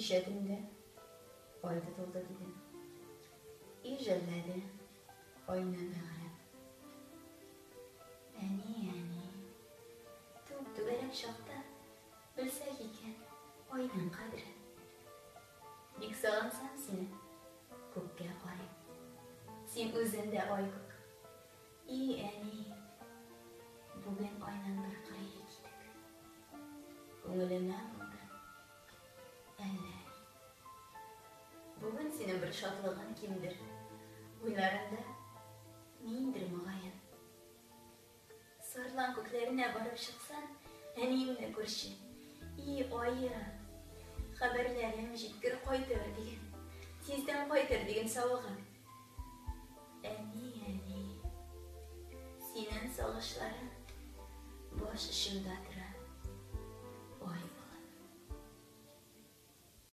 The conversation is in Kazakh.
Düşedimde oyda doldu dedim. İjelledi oyna bağırıp. Yani. Tügerek şokta bilsek iken oynan kadri. Bik sağınsam seni kökке qarayıp. Sen özünde oy kök. Bugün oynan bir qıraya gidik. Көңіліме болды. Әлі. Бүгін сенің бір шатлығын кемдір. Ойларында мендір мұғайын. Сарлан көклеріне барып шықсан, әнейімді көрші. Ойы, хабарларым жеткір қойтыр деген. Тезден қойтыр деген сауығым. Әне. Сенің сағышларын бош ішімдатыр.